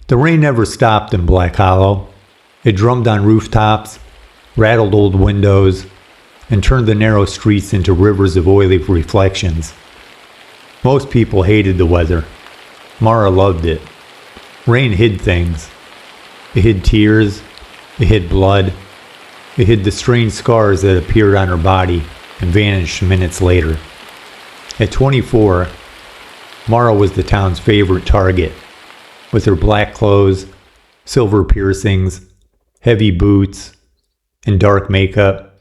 The rain never stopped in Black Hollow. It drummed on rooftops, rattled old windows, and turned the narrow streets into rivers of oily reflections. Most people hated the weather. Mara loved it. Rain hid things. It hid tears. It hid blood. It hid the strange scars that appeared on her body and vanished minutes later. At 24, Mara was the town's favorite target. With her black clothes, silver piercings, heavy boots, and dark makeup,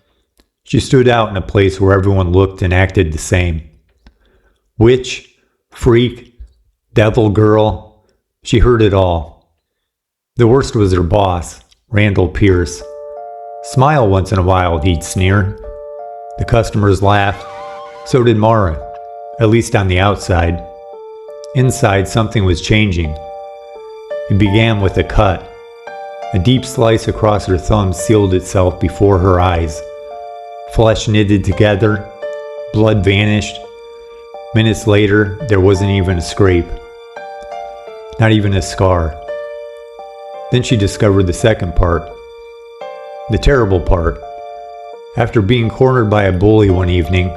she stood out in a place where everyone looked and acted the same. Witch, freak, devil girl, she heard it all. The worst was her boss, Randall Pierce. "Smile once in a while," he'd sneer. The customers laughed. So did Mara, at least on the outside. Inside, something was changing. It began with a cut. A deep slice across her thumb sealed itself before her eyes. Flesh knitted together. Blood vanished. Minutes later, there wasn't even a scrape. Not even a scar. Then she discovered the second part. The terrible part. After being cornered by a bully one evening,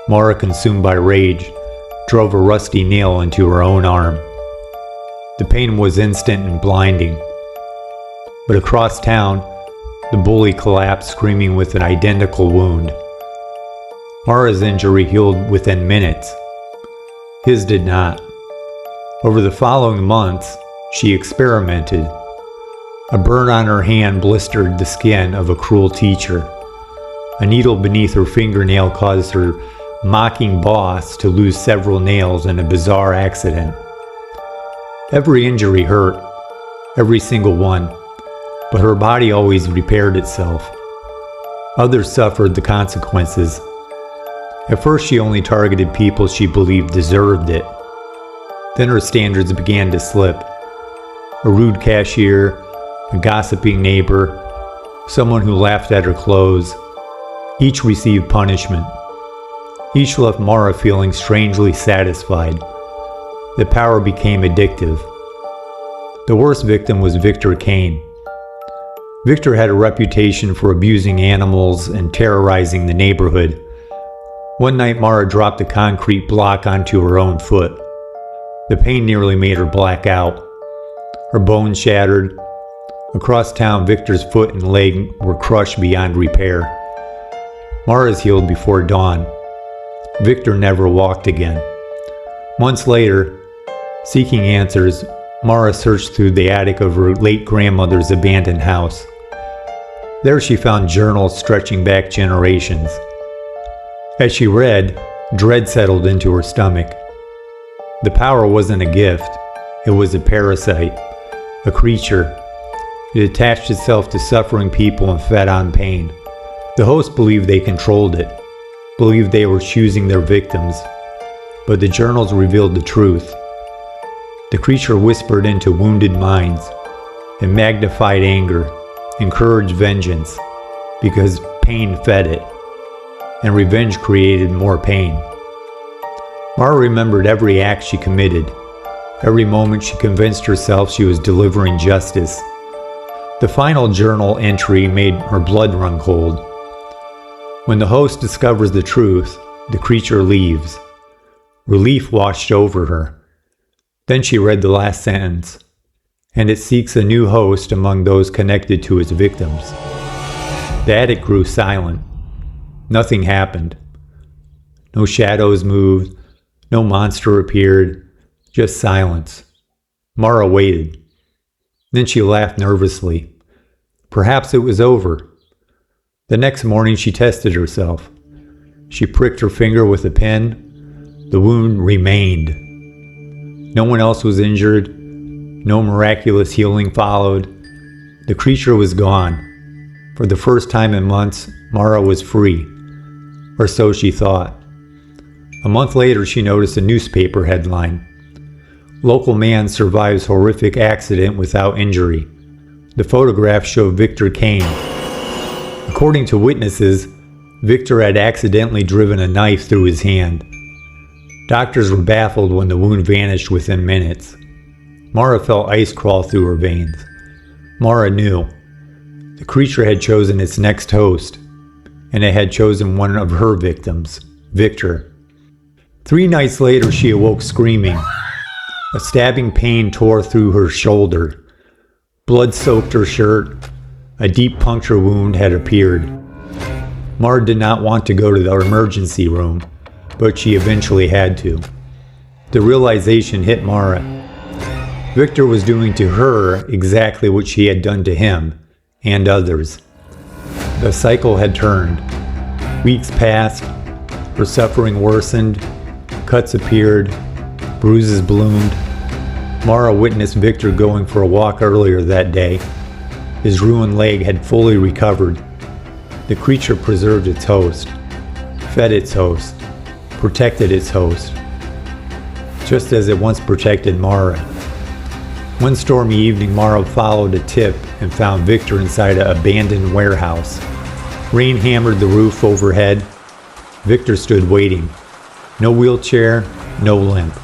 Mara, consumed by rage, drove a rusty nail into her own arm. The pain was instant and blinding. But across town, the bully collapsed, screaming with an identical wound. Mara's injury healed within minutes. His did not. Over the following months, she experimented. A burn on her hand blistered the skin of a cruel teacher. A needle beneath her fingernail caused her mocking boss to lose several nails in a bizarre accident. Every injury hurt, every single one, but her body always repaired itself. Others suffered the consequences. At first, she only targeted people she believed deserved it. Then her standards began to slip. A rude cashier, a gossiping neighbor, someone who laughed at her clothes. Each received punishment. Each left Mara feeling strangely satisfied. The power became addictive. The worst victim was Victor Cain. Victor had a reputation for abusing animals and terrorizing the neighborhood. One night, Mara dropped a concrete block onto her own foot. The pain nearly made her black out. Her bones shattered. Across town, Victor's foot and leg were crushed beyond repair. Mara's healed before dawn. Victor never walked again. Months later, seeking answers, Mara searched through the attic of her late grandmother's abandoned house. There she found journals stretching back generations. As she read, dread settled into her stomach. The power wasn't a gift. It was a parasite, a creature. It attached itself to suffering people and fed on pain. The host believed they controlled it, believed they were choosing their victims, but the journals revealed the truth. The creature whispered into wounded minds. It magnified anger, encouraged vengeance, because pain fed it, and revenge created more pain. Mara remembered every act she committed, every moment she convinced herself she was delivering justice. The final journal entry made her blood run cold. When the host discovers the truth, the creature leaves. Relief washed over her. Then she read the last sentence, and it seeks a new host among those connected to its victims. The attic grew silent. Nothing happened. No shadows moved, no monster appeared, just silence. Mara waited. Then she laughed nervously. Perhaps it was over. The next morning she tested herself. She pricked her finger with a pin. The wound remained. No one else was injured. No miraculous healing followed. The creature was gone. For the first time in months, Mara was free. Or so she thought. A month later, she noticed a newspaper headline. Local man survives horrific accident without injury. The photograph showed Victor Cain. According to witnesses, Victor had accidentally driven a knife through his hand. Doctors were baffled when the wound vanished within minutes. Mara felt ice crawl through her veins. Mara knew. The creature had chosen its next host, and it had chosen one of her victims, Victor. 3 nights later, she awoke screaming. A stabbing pain tore through her shoulder. Blood soaked her shirt. A deep puncture wound had appeared. Mara did not want to go to the emergency room, but she eventually had to. The realization hit Mara. Victor was doing to her exactly what she had done to him and others. The cycle had turned. Weeks passed. Her suffering worsened. Cuts appeared. Bruises bloomed. Mara witnessed Victor going for a walk earlier that day. His ruined leg had fully recovered. The creature preserved its host, fed its host, protected its host, just as it once protected Mara. One stormy evening, Mara followed a tip and found Victor inside an abandoned warehouse. Rain hammered the roof overhead. Victor stood waiting. No wheelchair, no limp.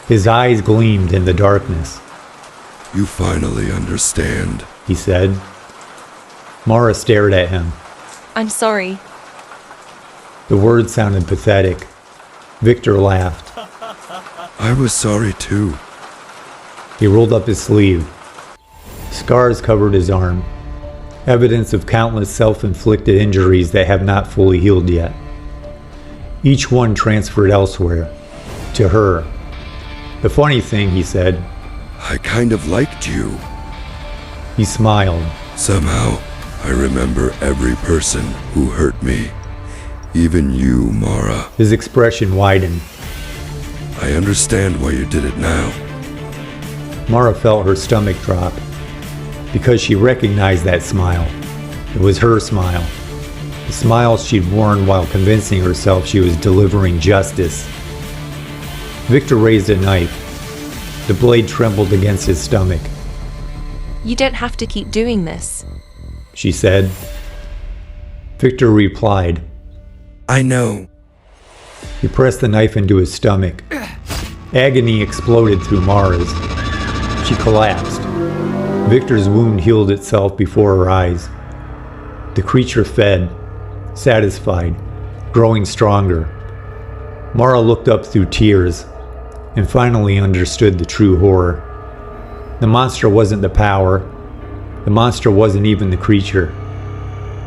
His eyes gleamed in the darkness. "You finally understand," he said. Mara stared at him. I'm sorry. The words sounded pathetic. Victor laughed. "I was sorry too." He rolled up his sleeve. Scars covered his arm, evidence of countless self-inflicted injuries that have not fully healed yet. Each one transferred elsewhere, to her. The funny thing, he said. "I kind of liked you. He smiled. Somehow, I remember every person who hurt me. Even you, Mara. His expression widened. I understand why you did it now." Mara felt her stomach drop, because she recognized that smile. It was her smile. The smile she'd worn while convincing herself she was delivering justice. Victor raised a knife. The blade trembled against his stomach. You don't have to keep doing this. She said. Victor replied. "I know." He pressed the knife into his stomach. Agony exploded through Mara's. She collapsed. Victor's wound healed itself before her eyes. The creature fed, satisfied, growing stronger. Mara looked up through tears and finally understood the true horror. The monster wasn't the power. The monster wasn't even the creature.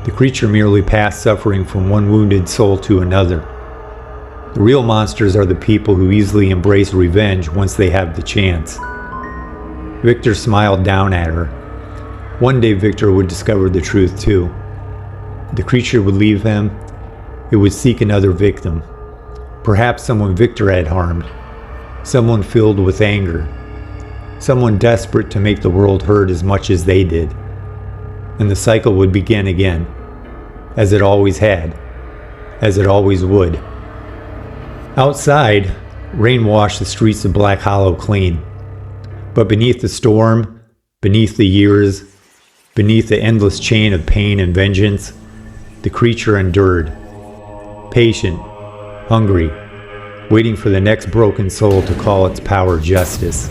The creature merely passed suffering from one wounded soul to another. The real monsters are the people who easily embrace revenge once they have the chance. Victor smiled down at her. One day Victor would discover the truth too. The creature would leave him. It would seek another victim. Perhaps someone Victor had harmed. Someone filled with anger. Someone desperate to make the world hurt as much as they did. And the cycle would begin again. As it always had. As it always would. Outside, rain washed the streets of Black Hollow clean. But beneath the storm, beneath the years, beneath the endless chain of pain and vengeance, the creature endured. Patient, hungry, waiting for the next broken soul to call its power justice.